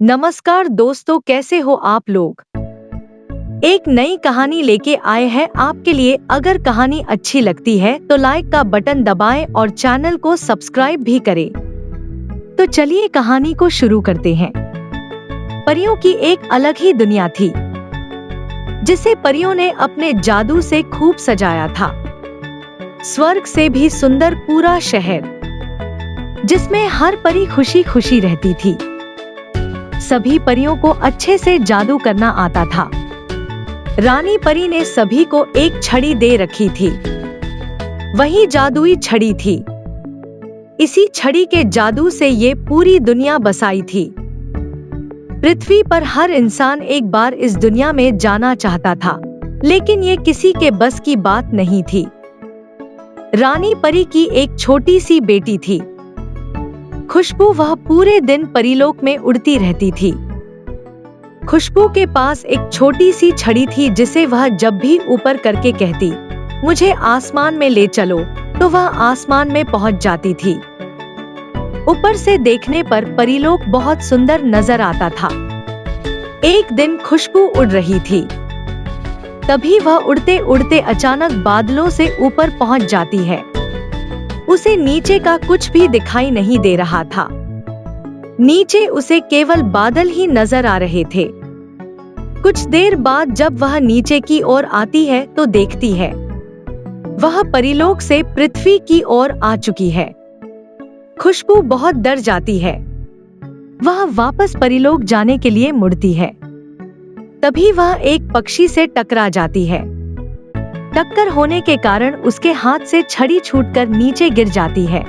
नमस्कार दोस्तों, कैसे हो आप लोग। एक नई कहानी लेके आए हैं आपके लिए। अगर कहानी अच्छी लगती है तो लाइक का बटन दबाएं और चैनल को सब्सक्राइब भी करें। तो चलिए कहानी को शुरू करते हैं। परियों की एक अलग ही दुनिया थी, जिसे परियों ने अपने जादू से खूब सजाया था। स्वर्ग से भी सुंदर पूरा शहर, जिसमें हर परी खुशी खुशी रहती थी। सभी परियों को अच्छे से जादू करना आता था। रानी परी ने सभी को एक छड़ी दे रखी थी। वही जादुई छड़ी थी। इसी छड़ी के जादू से ये पूरी दुनिया बसाई थी। पृथ्वी पर हर इंसान एक बार इस दुनिया में जाना चाहता था, लेकिन ये किसी के बस की बात नहीं थी। रानी परी की एक छोटी सी बेटी थी, खुशबू। वह पूरे दिन परीलोक में उड़ती रहती थी। खुशबू के पास एक छोटी सी छड़ी थी, जिसे वह जब भी ऊपर करके कहती, मुझे आसमान में ले चलो, तो वह आसमान में पहुंच जाती थी। ऊपर से देखने पर परीलोक बहुत सुंदर नजर आता था। एक दिन खुशबू उड़ रही थी। तभी वह उड़ते उड़ते अचानक बादलों से ऊपर पहुंच जाती है। उसे नीचे का कुछ भी दिखाई नहीं दे रहा था। नीचे उसे केवल बादल ही नजर आ रहे थे। कुछ देर बाद जब वह नीचे की ओर आती है तो देखती है, वह परीलोक से पृथ्वी की ओर आ चुकी है। खुशबू बहुत डर जाती है। वह वापस परीलोक जाने के लिए मुड़ती है। तभी वह एक पक्षी से टकरा जाती है। टक्कर होने के कारण उसके हाथ से छड़ी छूटकर नीचे गिर जाती है।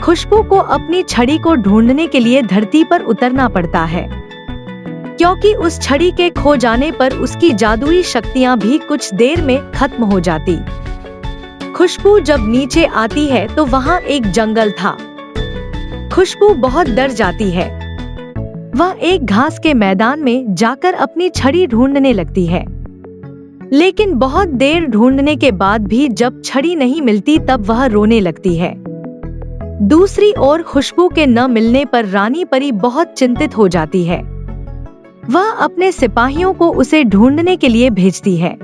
खुशबू को अपनी छड़ी को ढूंढने के लिए धरती पर उतरना पड़ता है, क्योंकि उस छड़ी के खो जाने पर उसकी जादुई शक्तियां भी कुछ देर में खत्म हो जाती। खुशबू जब नीचे आती है तो वहां एक जंगल था। खुशबू बहुत डर जाती है। वह एक घास के मैदान में जाकर अपनी छड़ी ढूंढने लगती है, लेकिन बहुत देर ढूंढने के बाद भी जब छड़ी नहीं मिलती तब वह रोने लगती है। दूसरी ओर खुशबू के न मिलने पर रानी परी बहुत चिंतित हो जाती है। वह अपने सिपाहियों को उसे ढूंढने के लिए भेजती है।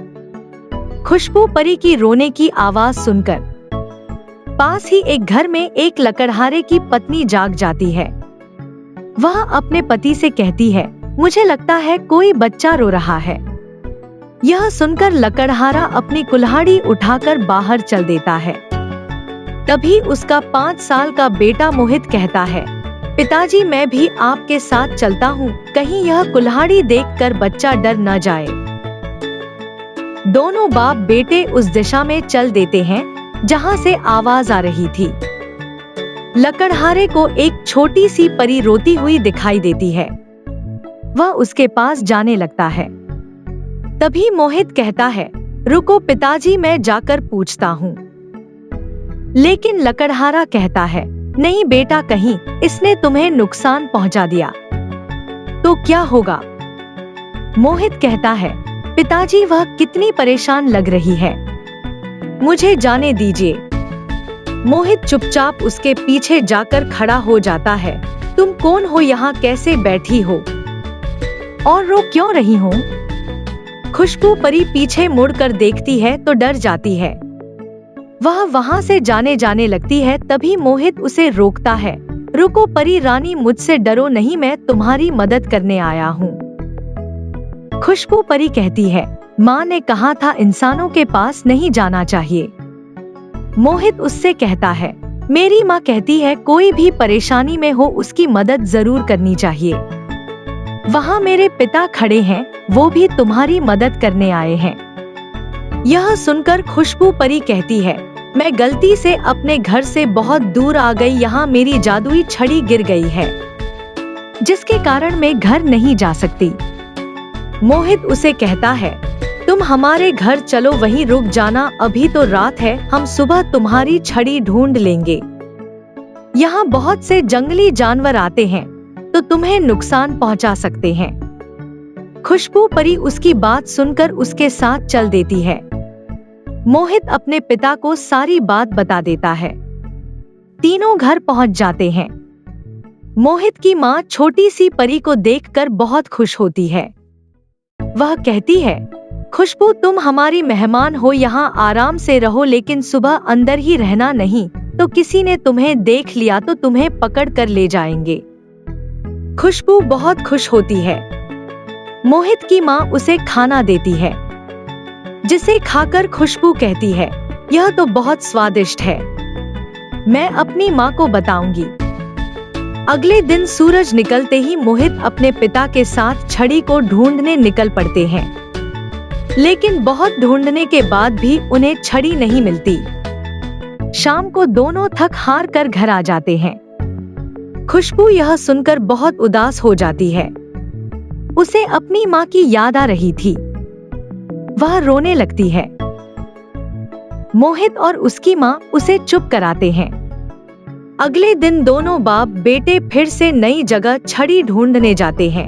खुशबू परी की रोने की आवाज सुनकर पास ही एक घर में एक लकड़हारे की पत्नी जाग जाती है। वह अपने पति से कहती है, मुझे लगता है कोई बच्चा रो रहा है। यह सुनकर लकड़हारा अपनी कुल्हाड़ी उठाकर बाहर चल देता है। तभी उसका 5 साल का बेटा मोहित कहता है, पिताजी मैं भी आपके साथ चलता हूँ, कहीं यह कुल्हाड़ी देखकर बच्चा डर न जाए। दोनों बाप बेटे उस दिशा में चल देते हैं जहाँ से आवाज आ रही थी। लकड़हारे को एक छोटी सी परी रोती हुई दिखाई देती है। वह उसके पास जाने लगता है। तभी मोहित कहता है, रुको पिताजी मैं जाकर पूछता हूँ। लेकिन लकड़हारा कहता है, नहीं बेटा, कहीं इसने तुम्हें नुकसान पहुंचा दिया तो क्या होगा। मोहित कहता है, पिताजी वह कितनी परेशान लग रही है, मुझे जाने दीजिए। मोहित चुपचाप उसके पीछे जाकर खड़ा हो जाता है। तुम कौन हो, यहाँ कैसे बैठी हो और रो क्यों रही हो। खुशबू परी पीछे मुड़कर देखती है तो डर जाती है। वह वहां से जाने लगती है। तभी मोहित उसे रोकता है, रुको परी रानी, मुझसे डरो नहीं, मैं तुम्हारी मदद करने आया हूँ। खुशबू परी कहती है, माँ ने कहा था इंसानों के पास नहीं जाना चाहिए। मोहित उससे कहता है, मेरी माँ कहती है कोई भी परेशानी में हो उसकी मदद जरूर करनी चाहिए। वहाँ मेरे पिता खड़े हैं, वो भी तुम्हारी मदद करने आए हैं। यह सुनकर खुशबू परी कहती है, मैं गलती से अपने घर से बहुत दूर आ गई, यहाँ मेरी जादुई छड़ी गिर गई है, जिसके कारण मैं घर नहीं जा सकती। मोहित उसे कहता है, तुम हमारे घर चलो, वहीं रुक जाना, अभी तो रात है, हम सुबह तुम्हारी छड़ी ढूंढ लेंगे। यहाँ बहुत से जंगली जानवर आते हैं तो तुम्हें नुकसान पहुंचा सकते हैं। खुशबू परी उसकी बात सुनकर उसके साथ चल देती है। मोहित अपने पिता को सारी बात बता देता है। तीनों घर पहुंच जाते हैं। मोहित की माँ छोटी सी परी को देखकर बहुत खुश होती है। वह कहती है, खुशबू, तुम हमारी मेहमान हो, यहाँ आराम से रहो, लेकिन सुबह अंदर ही रहना, नहीं तो किसी ने तुम्हें देख लिया तो तुम्हें पकड़ कर ले जाएंगे। खुशबू बहुत खुश होती है। मोहित की माँ उसे खाना देती है, जिसे खाकर खुशबू कहती है, यह तो बहुत स्वादिष्ट है, मैं अपनी माँ को बताऊंगी। अगले दिन सूरज निकलते ही मोहित अपने पिता के साथ छड़ी को ढूंढने निकल पड़ते हैं, लेकिन बहुत ढूंढने के बाद भी उन्हें छड़ी नहीं मिलती। शाम को दोनों थक हार कर घर आ जाते हैं। खुशबू यह सुनकर बहुत उदास हो जाती है। उसे अपनी माँ की याद आ रही थी। वह रोने लगती है। मोहित और उसकी माँ उसे चुप कराते हैं। अगले दिन दोनों बाप बेटे फिर से नई जगह छड़ी ढूंढने जाते हैं।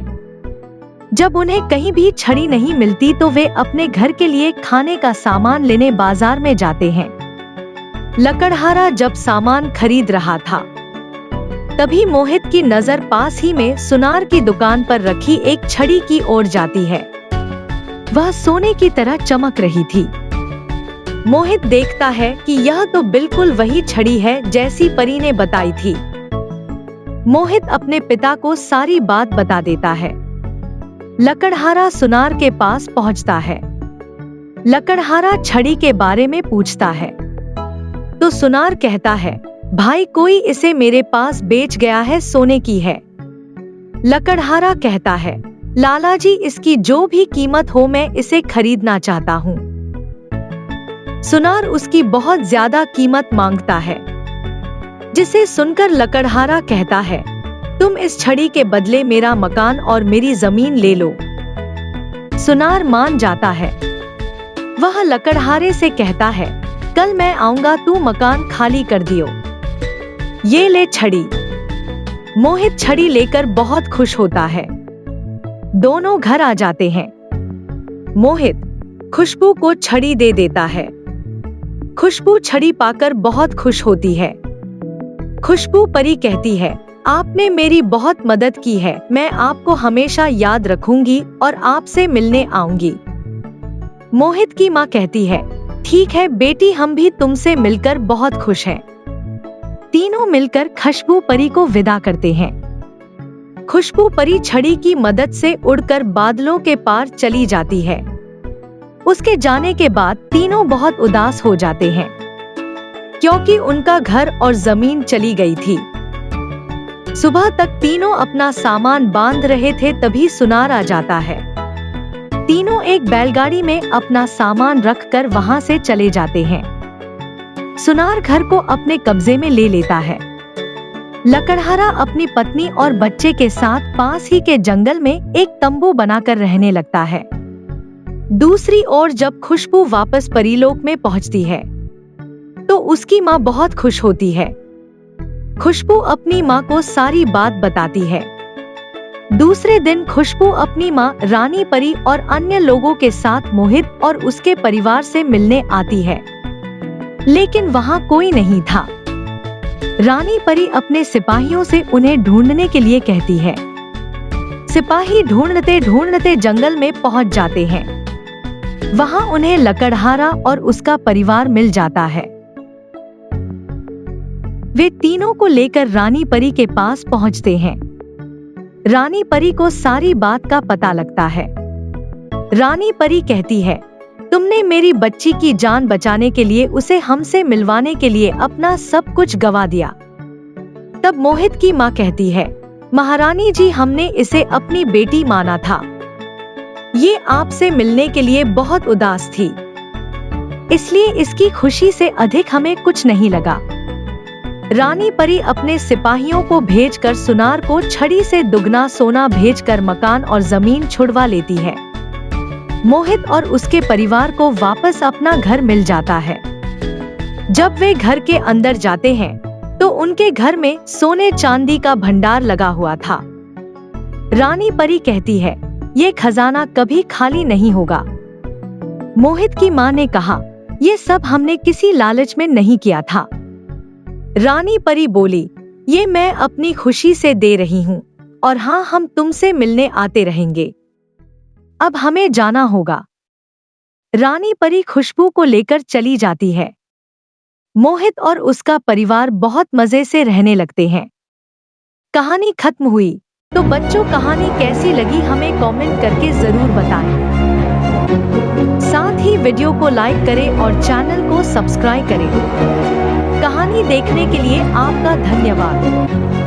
जब उन्हें कहीं भी छड़ी नहीं मिलती तो वे अपने घर के लिए खाने का सामान लेने बाजार में जाते हैं। लकड़हारा जब सामान खरीद रहा था, तभी मोहित की नजर पास ही में सुनार की दुकान पर रखी एक छड़ी की ओर जाती है। वह सोने की तरह चमक रही थी। मोहित देखता है कि यह तो बिल्कुल वही छड़ी है जैसी परी ने बताई थी। मोहित अपने पिता को सारी बात बता देता है। लकड़हारा सुनार के पास पहुंचता है। लकड़हारा छड़ी के बारे में पूछता है तो सुनार कहता है, भाई, कोई इसे मेरे पास बेच गया है, सोने की है। लकड़हारा कहता है, लाला जी, इसकी जो भी कीमत हो मैं इसे खरीदना चाहता हूँ। सुनार उसकी बहुत ज्यादा कीमत मांगता है, जिसे सुनकर लकड़हारा कहता है, तुम इस छड़ी के बदले मेरा मकान और मेरी जमीन ले लो। सुनार मान जाता है। वह लकड़हारे से कहता है, कल मैं आऊंगा, तू मकान खाली कर दियो। ये ले छड़ी। मोहित छड़ी लेकर बहुत खुश होता है। दोनों घर आ जाते हैं। मोहित खुशबू को छड़ी दे देता है। खुशबू छड़ी पाकर बहुत खुश होती है। खुशबू परी कहती है, आपने मेरी बहुत मदद की है, मैं आपको हमेशा याद रखूंगी और आपसे मिलने आऊंगी। मोहित की माँ कहती है, ठीक है बेटी, हम भी तुमसे मिलकर बहुत खुश हैं। तीनों मिलकर खुशबू परी को विदा करते हैं। खुशबू परी छड़ी की मदद से उड़कर बादलों के पार चली जाती है। उसके जाने के बाद तीनों बहुत उदास हो जाते हैं, क्योंकि उनका घर और जमीन चली गई थी। सुबह तक तीनों अपना सामान बांध रहे थे, तभी सुनार आ जाता है। तीनों एक बैलगाड़ी में अपना सामान रखकर वहां से चले जाते हैं। सुनार घर को अपने कब्जे में ले लेता है। लकड़हारा अपनी पत्नी और बच्चे के साथ पास ही के जंगल में एक तंबू बनाकर रहने लगता है। दूसरी ओर जब खुशबू वापस परीलोक में पहुंचती है, तो उसकी माँ बहुत खुश होती है। खुशबू अपनी माँ को सारी बात बताती है। दूसरे दिन खुशबू अपनी माँ रानी परी और अन्य लोगों के साथ मोहित और उसके परिवार से मिलने आती है, लेकिन वहाँ कोई नहीं था। रानी परी अपने सिपाहियों से उन्हें ढूंढने के लिए कहती है। सिपाही ढूंढते ढूंढते जंगल में पहुँच जाते हैं। वहाँ उन्हें लकड़हारा और उसका परिवार मिल जाता है। वे तीनों को लेकर रानी परी के पास पहुंचते हैं। रानी परी को सारी बात का पता लगता है। रानी परी कहती है, तुमने मेरी बच्ची की जान बचाने के लिए, उसे हमसे मिलवाने के लिए अपना सब कुछ गवा दिया। तब मोहित की माँ कहती है, महारानी जी, हमने इसे अपनी बेटी माना था। ये आपसे मिलने के लिए बहुत उदास थी, इसलिए इसकी खुशी से अधिक हमें कुछ नहीं लगा। रानी परी अपने सिपाहियों को भेजकर सुनार को छड़ी से दुगना सोना भेजकर मकान और जमीन छुड़वा लेती है। मोहित और उसके परिवार को वापस अपना घर मिल जाता है। जब वे घर के अंदर जाते हैं तो उनके घर में सोने चांदी का भंडार लगा हुआ था। रानी परी कहती है, ये खजाना कभी खाली नहीं होगा। मोहित की माँ ने कहा, ये सब हमने किसी लालच में नहीं किया था। रानी परी बोली, ये मैं अपनी खुशी से दे रही हूँ, और हाँ, हम तुमसे मिलने आते रहेंगे। अब हमें जाना होगा। रानी परी खुशबू को लेकर चली जाती है। मोहित और उसका परिवार बहुत मजे से रहने लगते हैं। कहानी खत्म हुई। तो बच्चों, कहानी कैसी लगी हमें कमेंट करके जरूर बताएं। साथ ही वीडियो को लाइक करें और चैनल को सब्सक्राइब करें। कहानी देखने के लिए आपका धन्यवाद।